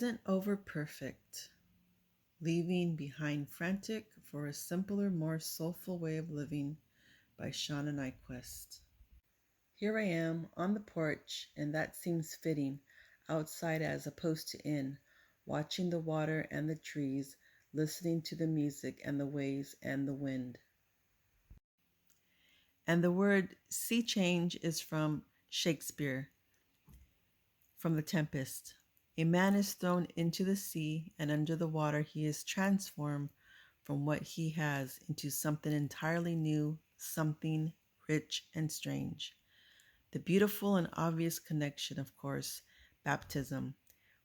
Isn't over perfect, leaving behind frantic for a simpler, more soulful way of living by Shauna Niequist. Here I am on the porch, and that seems fitting, outside as opposed to in, watching the water and the trees, listening to the music and the waves and the wind. And the word sea change is from Shakespeare, from The Tempest. A man is thrown into the sea, and under the water he is transformed from what he has into something entirely new, something rich and strange. The beautiful and obvious connection, of course, baptism.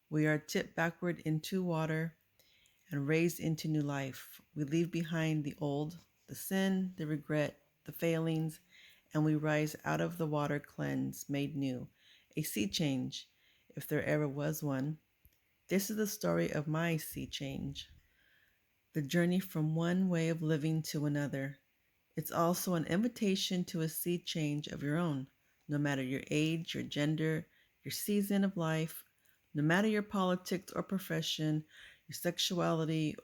We are tipped backward into water and raised into new life. We leave behind the old, the sin, the regret, the failings, and we rise out of the water cleansed, made new. A sea change, if there ever was one. This is the story of my sea change, the journey from one way of living to another. It's also an invitation to a sea change of your own, no matter your age, your gender, your season of life, no matter your politics or profession, your sexuality,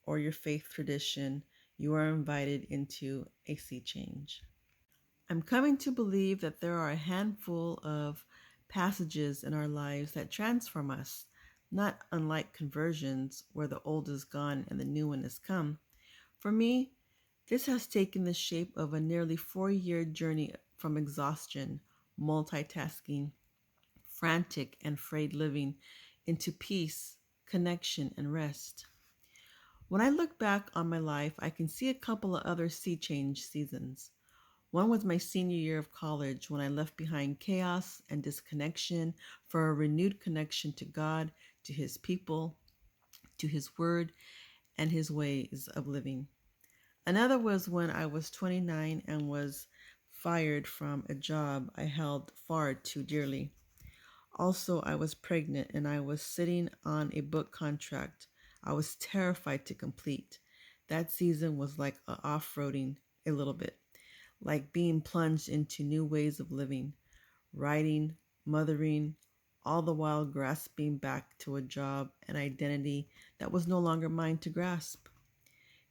or your faith tradition, you are invited into a sea change. I'm coming to believe that there are a handful of passages in our lives that transform us, not unlike conversions where the old is gone and the new one has come. For me, this has taken the shape of a nearly 4-year journey from exhaustion, multitasking, frantic and frayed living into peace, connection, and rest. When I look back on my life, I can see a couple of other sea change seasons. One was my senior year of college when I left behind chaos and disconnection for a renewed connection to God, to His people, to His Word, and His ways of living. Another was when I was 29 and was fired from a job I held far too dearly. Also, I was pregnant and I was sitting on a book contract I was terrified to complete. That season was like off-roading a little bit, like being plunged into new ways of living, writing, mothering, all the while grasping back to a job and identity that was no longer mine to grasp.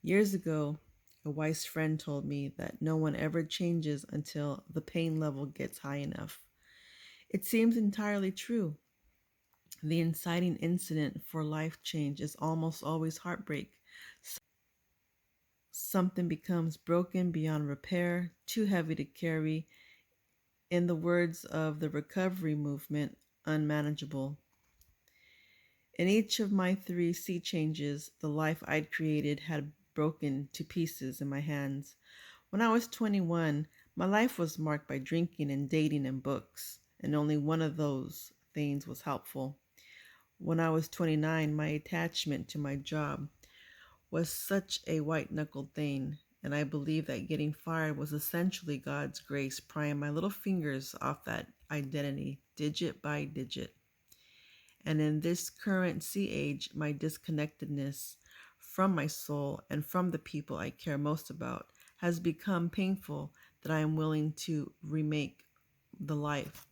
Years ago, a wise friend told me that no one ever changes until the pain level gets high enough. It seems entirely true. The inciting incident for life change is almost always heartbreak. Something becomes broken beyond repair, too heavy to carry. In the words of the recovery movement, unmanageable. In each of my 3 sea changes, the life I'd created had broken to pieces in my hands. When I was 21, my life was marked by drinking and dating and books, and only one of those things was helpful. When I was 29, my attachment to my job was such a white knuckled thing, and I believe that getting fired was essentially God's grace prying my little fingers off that identity, digit by digit. And in this current sea age, my disconnectedness from my soul and from the people I care most about has become painful that I am willing to remake the life,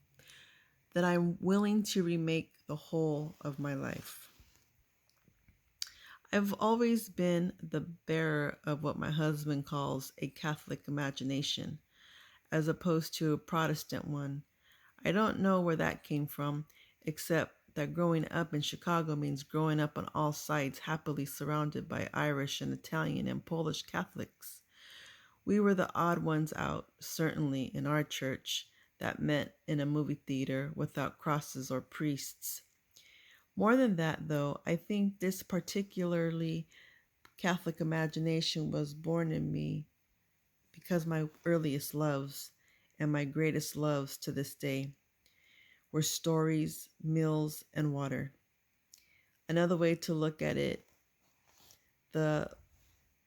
that I'm willing to remake the whole of my life. I've always been the bearer of what my husband calls a Catholic imagination, as opposed to a Protestant one. I don't know where that came from, except that growing up in Chicago means growing up on all sides, happily surrounded by Irish and Italian and Polish Catholics. We were the odd ones out, certainly in our church, that met in a movie theater without crosses or priests. More than that, though, I think this particularly Catholic imagination was born in me because my earliest loves and my greatest loves to this day were stories, meals, and water. Another way to look at it, the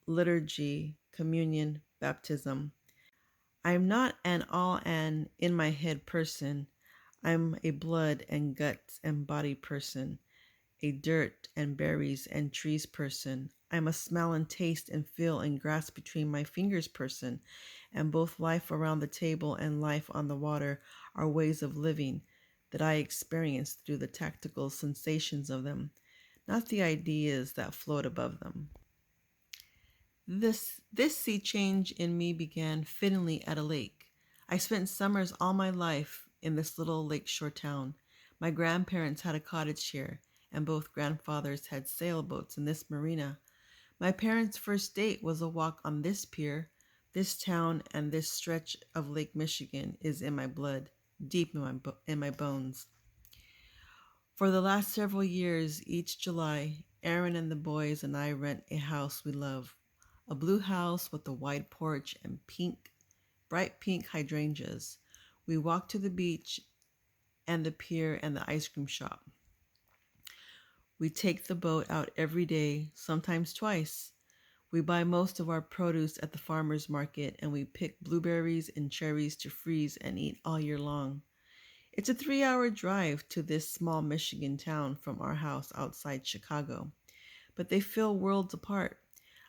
liturgy, communion, baptism. I'm not an all an in my head person. I'm a blood and guts and body person, a dirt and berries and trees person. I'm a smell and taste and feel and grasp between my fingers person, and both life around the table and life on the water are ways of living that I experience through the tactical sensations of them. not the ideas that float above them. This sea change in me began fittingly at a lake. I spent summers all my life in this little lakeshore town. My grandparents had a cottage here, and both grandfathers had sailboats in this marina. My parents' first date was a walk on this pier. This town and this stretch of Lake Michigan is in my blood, deep in my bones. For the last several years, each July, Aaron and the boys and I rent a house we love. A blue house with a wide porch and bright pink hydrangeas. We walk to the beach and the pier and the ice cream shop. We take the boat out every day, sometimes twice. We buy most of our produce at the farmer's market and we pick blueberries and cherries to freeze and eat all year long. It's a 3 hour drive to this small Michigan town from our house outside Chicago, but they feel worlds apart.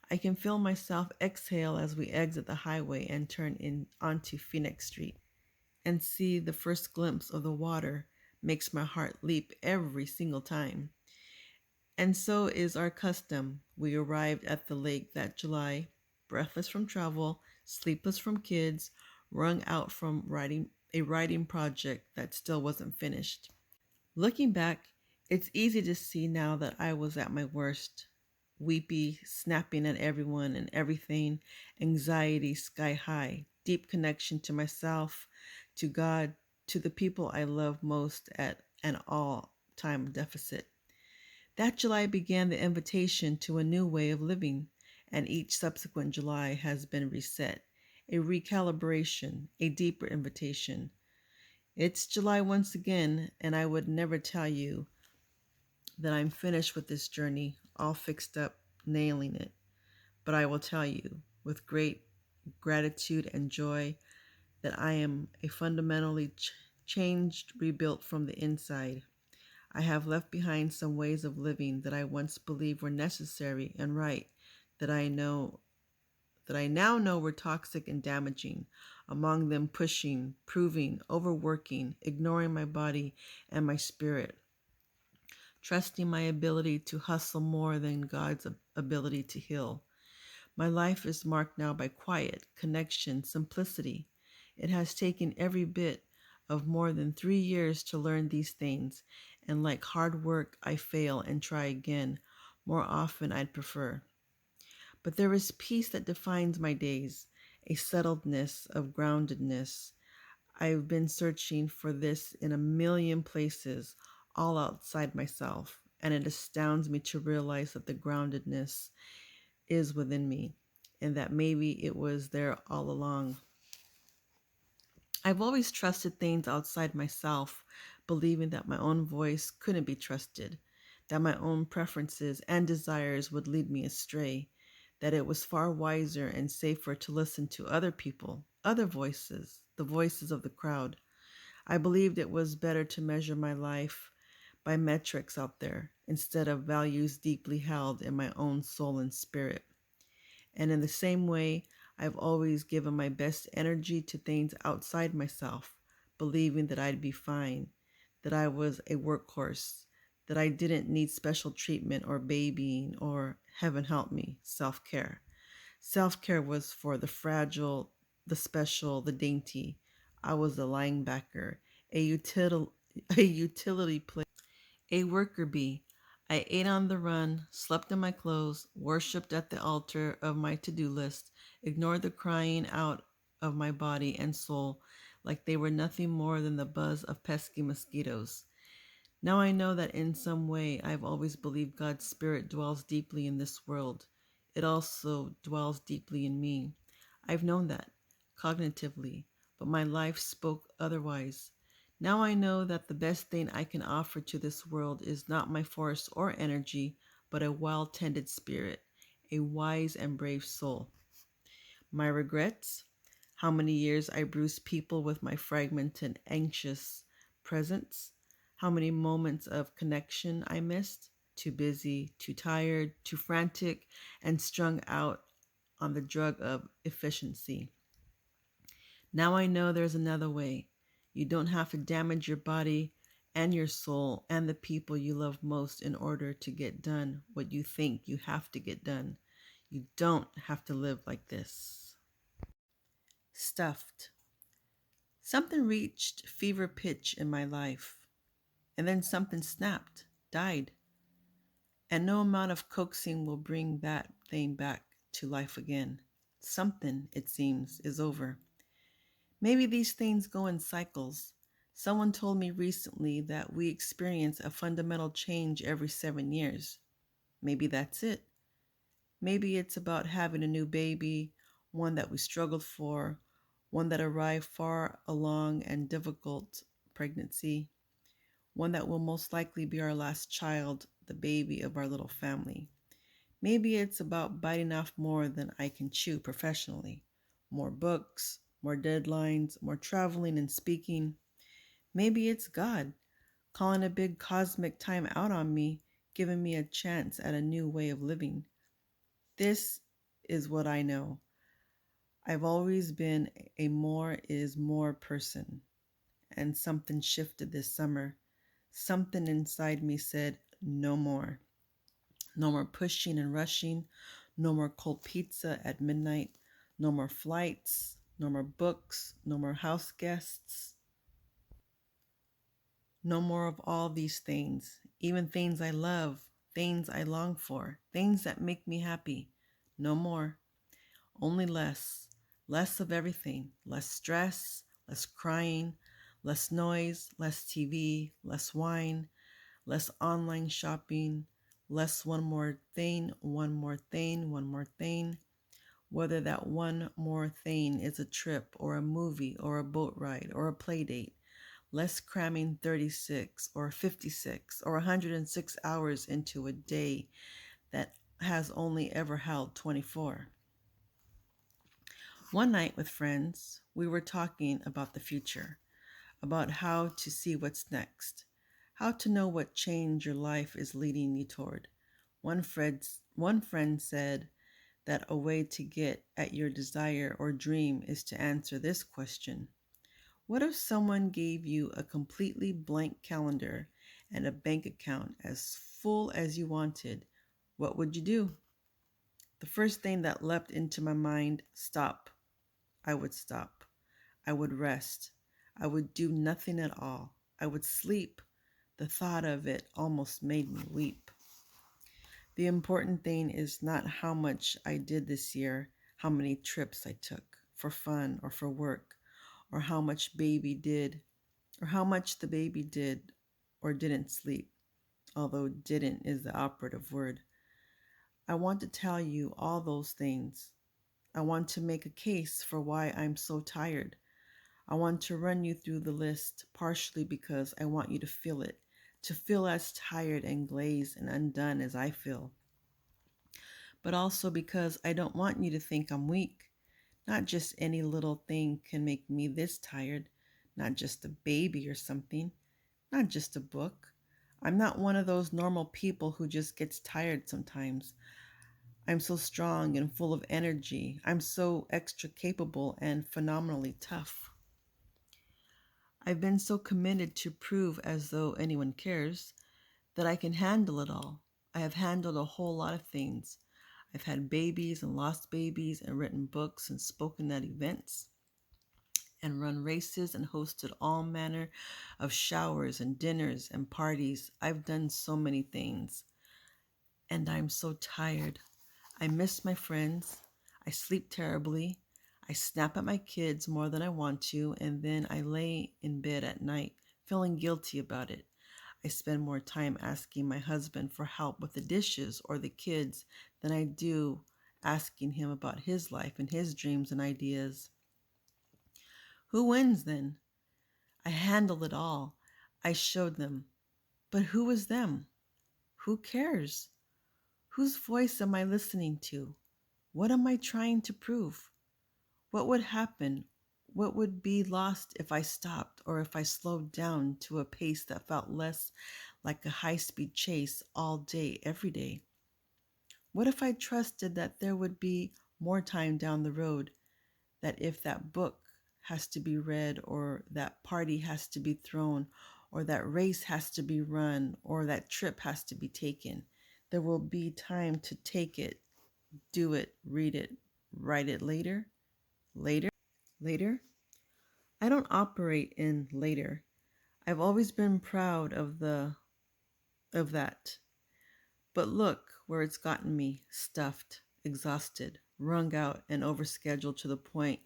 I can feel myself exhale as we exit the highway and turn in onto Phoenix Street and see the first glimpse of the water makes my heart leap every single time. And so is our custom. We arrived at the lake that July, breathless from travel, sleepless from kids, wrung out from writing project that still wasn't finished. Looking back, it's easy to see now that I was at my worst. Weepy, snapping at everyone and everything, anxiety sky high, deep connection to myself, to God, to the people I love most at an all time deficit. That July began the invitation to a new way of living, and each subsequent July has been reset, a recalibration, a deeper invitation. It's July once again, and I would never tell you that I'm finished with this journey, all fixed up, nailing it. But I will tell you, with great gratitude and joy, that I am a fundamentally changed, rebuilt from the inside. I have left behind some ways of living that I once believed were necessary and right, that I know that I now know were toxic and damaging, among them pushing, proving, overworking, ignoring my body and my spirit, trusting my ability to hustle more than God's ability to heal. My life is marked now by quiet, connection, simplicity. It has taken every bit of more than 3 years to learn these things, and like hard work, I fail and try again. More often, I'd prefer. But there is peace that defines my days, a settledness of groundedness. I've been searching for this in a million places, all outside myself, and it astounds me to realize that the groundedness is within me and that maybe it was there all along. I've always trusted things outside myself, believing that my own voice couldn't be trusted, that my own preferences and desires would lead me astray, that it was far wiser and safer to listen to other people, other voices, the voices of the crowd. I believed it was better to measure my life by metrics out there instead of values deeply held in my own soul and spirit. And in the same way, I've always given my best energy to things outside myself, believing that I'd be fine, that I was a workhorse, that I didn't need special treatment or babying or, heaven help me, self care. Self care was for the fragile, the special, the dainty. I was a linebacker, a utility player, a worker bee. I ate on the run, slept in my clothes, worshipped at the altar of my to do list, ignored the crying out of my body and soul like they were nothing more than the buzz of pesky mosquitoes. Now I know that in some way I've always believed God's Spirit dwells deeply in this world. It also dwells deeply in me. I've known that cognitively, but my life spoke otherwise. Now I know that the best thing I can offer to this world is not my force or energy, but a well tended spirit, a wise and brave soul. My regrets? How many years I bruised people with my fragmented, anxious presence? How many moments of connection I missed? Too busy, too tired, too frantic, and strung out on the drug of efficiency. Now I know there's another way. You don't have to damage your body and your soul and the people you love most in order to get done what you think you have to get done. You don't have to live like this. Stuffed. Something reached fever pitch in my life, and then something snapped, died, and no amount of coaxing will bring that thing back to life again. Something, it seems, is over. Maybe these things go in cycles. Someone told me recently that we experience a fundamental change every 7 years. Maybe that's it. Maybe it's about having a new baby, one that we struggled for, one that arrived far along and difficult pregnancy, one that will most likely be our last child, the baby of our little family. Maybe it's about biting off more than I can chew professionally. More books, more deadlines, more traveling and speaking. Maybe it's God calling a big cosmic time out on me, giving me a chance at a new way of living. This is what I know. I've always been a more is more person, and something shifted this summer. Something inside me said, no more. No more pushing and rushing. No more cold pizza at midnight. No more flights. No more books. No more house guests. No more of all these things, even things I love, things I long for, things that make me happy. No more. Only less. Less of everything. Less stress, less crying, less noise, less TV, less wine, less online shopping, less one more thing, one more thing, one more thing. Whether that one more thing is a trip or a movie or a boat ride or a play date, less cramming 36 or 56 or 106 hours into a day that has only ever held 24. One night with friends, we were talking about the future, about how to see what's next, how to know what change your life is leading you toward. One friend said that a way to get at your desire or dream is to answer this question. What if someone gave you a completely blank calendar and a bank account as full as you wanted? What would you do? The first thing that leapt into my mind, stop. I would stop. I would rest. I would do nothing at all. I would sleep. The thought of it almost made me weep. The important thing is not how much I did this year, how many trips I took for fun or for work, or how much baby did, or how much the baby did or didn't sleep, although didn't is the operative word. I want to tell you all those things. I want to make a case for why I'm so tired. I want to run you through the list, partially because I want you to feel as tired and glazed and undone as I feel, but also because I don't want you to think I'm weak. Not just any little thing can make me this tired, not just a baby or something, not just a book. I'm not one of those normal people who just gets tired sometimes. I'm so strong and full of energy. I'm so extra capable and phenomenally tough. I've been so committed to prove, as though anyone cares, that I can handle it all. I have handled a whole lot of things. I've had babies and lost babies and written books and spoken at events and run races and hosted all manner of showers and dinners and parties. I've done so many things. And I'm so tired. I miss my friends. I sleep terribly. I snap at my kids more than I want to, and then I lay in bed at night feeling guilty about it. I spend more time asking my husband for help with the dishes or the kids than I do asking him about his life and his dreams and ideas. Who wins then? I handled it all. I showed them. But who is them? Who cares? Whose voice am I listening to? What am I trying to prove? What would happen? What would be lost if I stopped or if I slowed down to a pace that felt less like a high-speed chase all day, every day? What if I trusted that there would be more time down the road, that if that book has to be read or that party has to be thrown or that race has to be run, or that trip has to be taken. There will be time to take it, do it, read it, write it later, later. I don't operate in later. I've always been proud of that. But look where it's gotten me, stuffed, exhausted, wrung out, and overscheduled to the point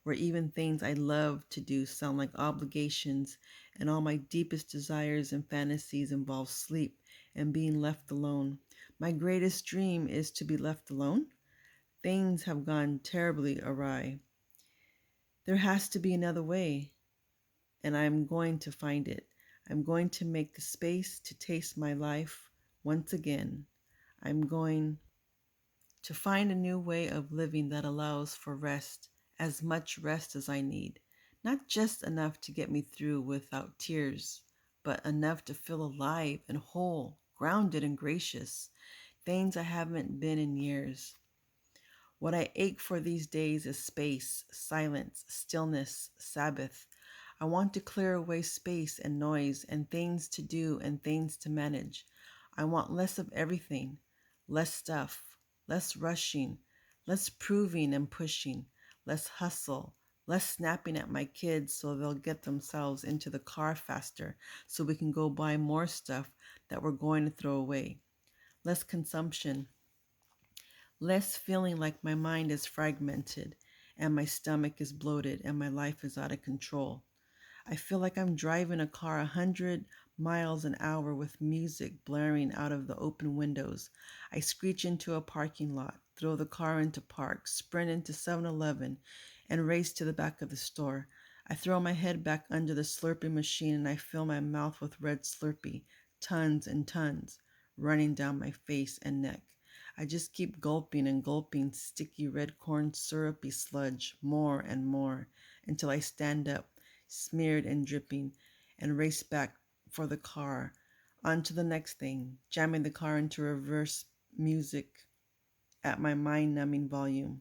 where even things I love to do sound like obligations, and all my deepest desires and fantasies involve sleep and being left alone. My greatest dream is to be left alone. Things have gone terribly awry. There has to be another way, and I'm going to find it. I'm going to make the space to taste my life once again. I'm going to find a new way of living that allows for rest, as much rest as I need. Not just enough to get me through without tears, but enough to feel alive and whole, grounded and gracious. Things I haven't been in years. What I ache for these days is space, silence, stillness, Sabbath. I want to clear away space and noise and things to do and things to manage. I want less of everything, less stuff, less rushing, less proving and pushing, less hustle, less snapping at my kids so they'll get themselves into the car faster so we can go buy more stuff that we're going to throw away, less consumption, less feeling like my mind is fragmented and my stomach is bloated and my life is out of control. I feel like I'm driving a car 100 miles an hour with music blaring out of the open windows. I screech into a parking lot, throw the car into park, sprint into 7-Eleven, and race to the back of the store. I throw my head back under the Slurpee machine and I fill my mouth with red Slurpee, tons and tons, running down my face and neck. I just keep gulping and gulping sticky red corn syrupy sludge more and more until I stand up, smeared and dripping, and race back for the car, on to the next thing, jamming the car into reverse music at my mind-numbing volume.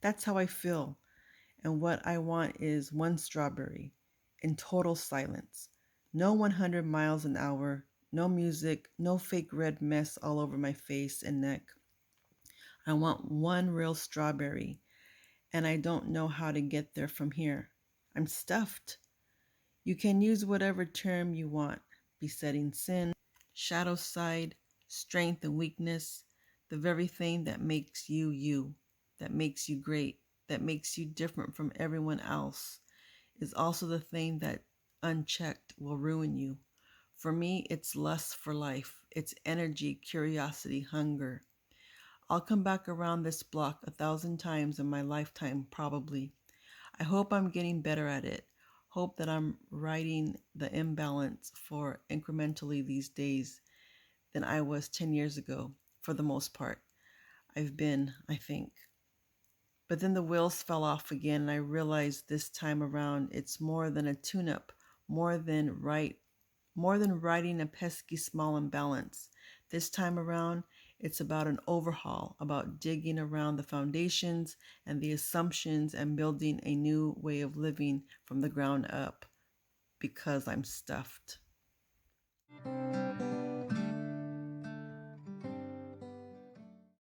That's how I feel, and what I want is one strawberry, in total silence. No 100 miles an hour, no music, no fake red mess all over my face and neck. I want one real strawberry, and I don't know how to get there from here. I'm stuffed. You can use whatever term you want: besetting sin, shadow side, strength and weakness, the very thing that makes you you, that makes you great, that makes you different from everyone else, is also the thing that, unchecked, will ruin you. For me, it's lust for life, it's energy, curiosity, hunger. I'll come back around this block 1,000 times in my lifetime, probably. I hope I'm getting better at it. Hope that I'm righting the imbalance for incrementally these days than I was 10 years ago, for the most part. I've been, I think. But then the wheels fell off again, and I realized this time around it's more than a tune-up, more than riding a pesky small imbalance. This time around, it's about an overhaul, about digging around the foundations and the assumptions and building a new way of living from the ground up, because I'm stuffed.